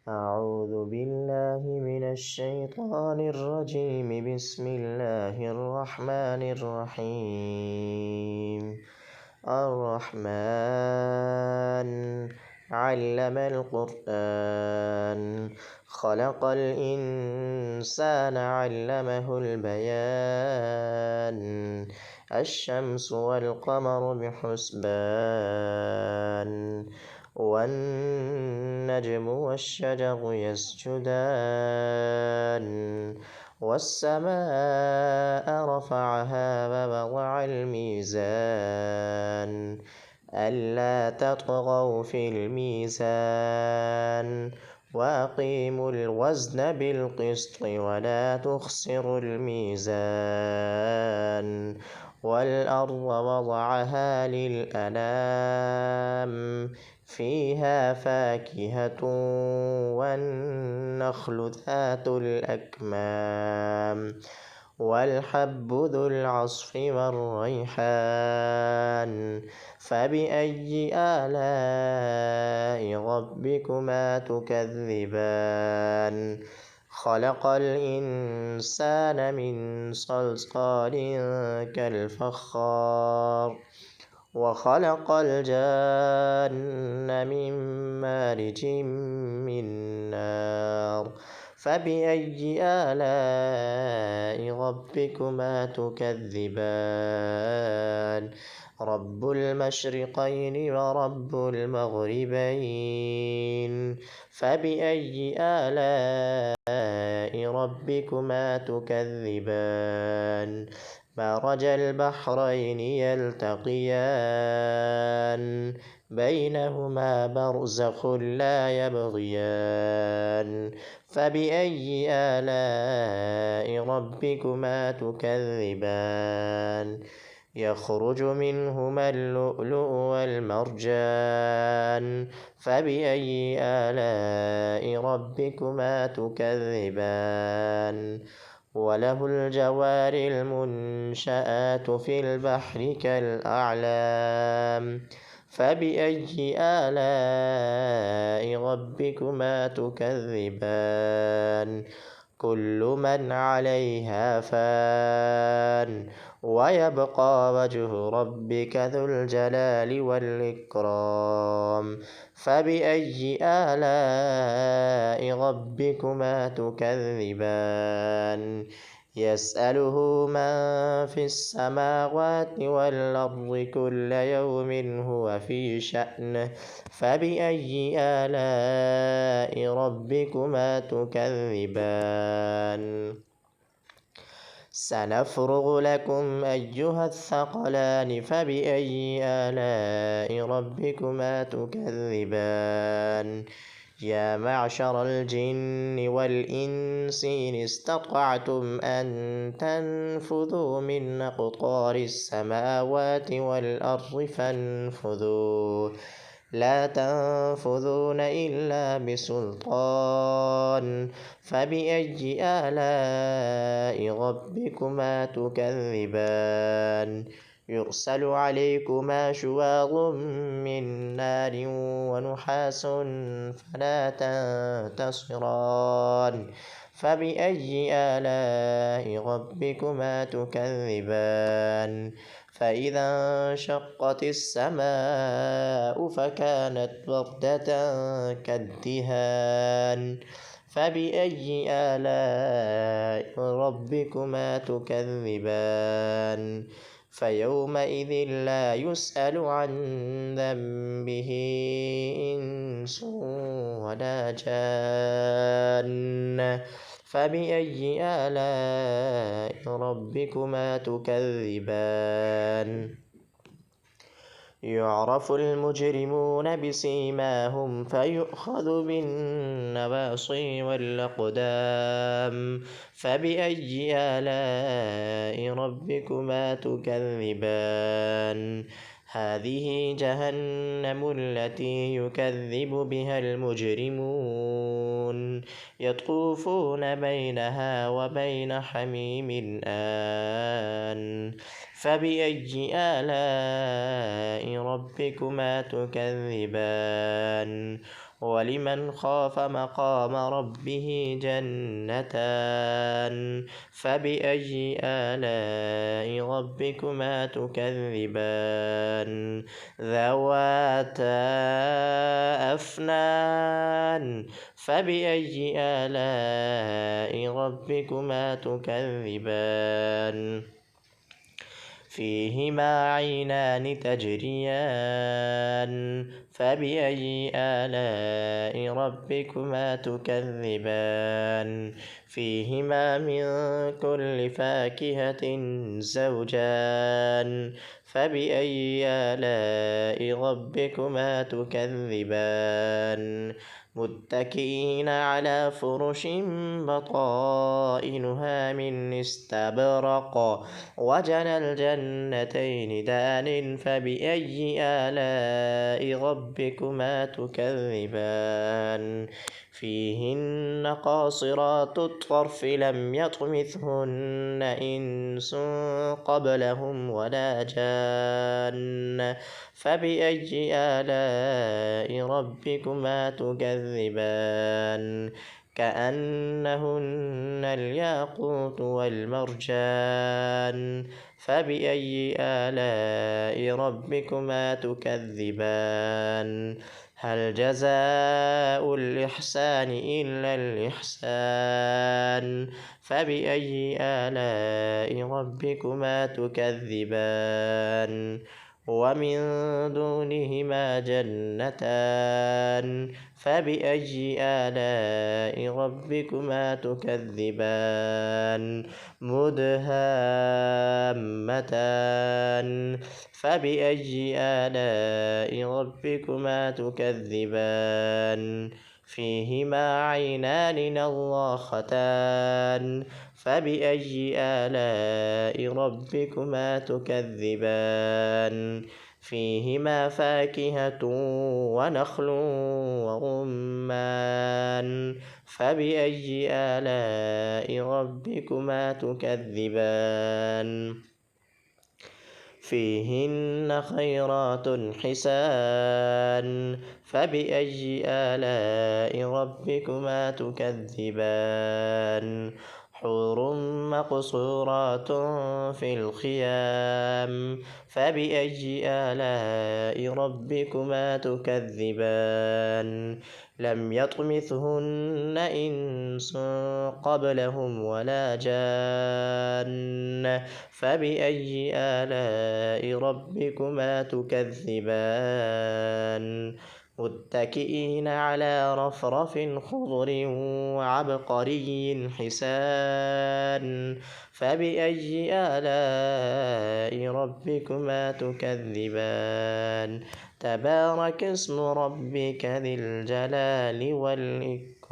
أعوذ بالله من الشيطان الرجيم. بسم الله الرحمن الرحيم. الرحمن علم القرآن خلق الإنسان علمه البيان الشمس والقمر بحسبان والنجم والشجر يسجدان والسماء رفعها ووضع الميزان ألا تطغوا في الميزان وأقيموا الوزن بالقسط ولا تخسروا الميزان والأرض وضعها للأنام فيها فاكهة والنخل ذات الأكمام والحب ذو العصف والريحان فبأي آلاء ربكما تكذبان خلق الإنسان من صلصال كالفخار وخلق الجن من مارج من نار فبأي آلاء ربكما تكذبان رب المشرقين ورب المغربين فبأي آلاء ربكما تكذبان مرج البحرين يلتقيان بينهما برزخ لا يبغيان فبأي آلاء ربكما تكذبان يخرج منهما اللؤلؤ والمرجان فبأي آلاء ربكما تكذبان وله الجوار المنشآت في البحر كالأعلام فبأي آلاء ربكما تكذبان كل من عليها فان ويبقى وجه ربك ذو الجلال والإكرام فبأي آلاء ربكما تكذبان يسأله من في السماوات والأرض كل يوم هو في شأن فبأي آلاء ربكما تكذبان سنفرغ لكم أيها الثقلان فبأي آلاء ربكما تكذبان يا معشر الجن والإنس إن استطعتم أن تنفذوا من أقطار السماوات والأرض فانفذوا لا تنفذون إلا بسلطان فبأي آلاء ربكما تكذبان يرسل عليكما شواظ من نار ونحاس فلا تنتصران فبأي آلاء ربكما تكذبان فإذا انشقت السماء فكانت وردة كالدهان فبأي آلاء ربكما تكذبان فيومئذ لا يسأل عن ذنبه إنس ولا جان فبأي آلاء ربكما تكذبان يعرف المجرمون بسيماهم فيؤخذ بالنواصي والأقدام فبأي آلاء ربكما تكذبان هذه جهنم التي يكذب بها المجرمون يطوفون بينها وبين حميم آن فبأي آلاء ربكما تكذبان ولمن خاف مقام ربه جنتان فبأي آلاء ربكما تكذبان ذواتا أفنان فبأي آلاء ربكما تكذبان فيهما عينان تجريان فبأي آلاء ربكما تكذبان فيهما من كل فاكهة زوجان فبأي آلاء ربكما تكذبان متكئين على فرش بطائنها من استبرق وجنى الجنتين دان فبأي آلاء ربكما تكذبان فيهن قاصرات الطرف لم يطمثهن إنس قبلهم ولا جان فبأي آلاء ربكما تكذبان كأنهن الياقوت والمرجان فبأي آلاء ربكما تكذبان هل جزاء الإحسان إلا الإحسان فبأي آلاء ربكما تكذبان ومن دونهما جنتان فبأي آلاء ربكما تكذبان مدهامتان فبأي آلاء ربكما تكذبان فيهما عينان نضاختان فبأي آلاء ربكما تكذبان فيهما فاكهة ونخل ورمان فبأي آلاء ربكما تكذبان فيهن خيرات حسان فبأي آلاء ربكما تكذبان حور مقصورات في الخيام فبأي آلاء ربكما تكذبان لم يطمثهن إنس قبلهم ولا جان فبأي آلاء ربكما تكذبان متكئين على رفرف خضر وعبقري حسان فبأي آلاء ربكما تكذبان تبارك اسم ربك ذي الجلال والإكرام.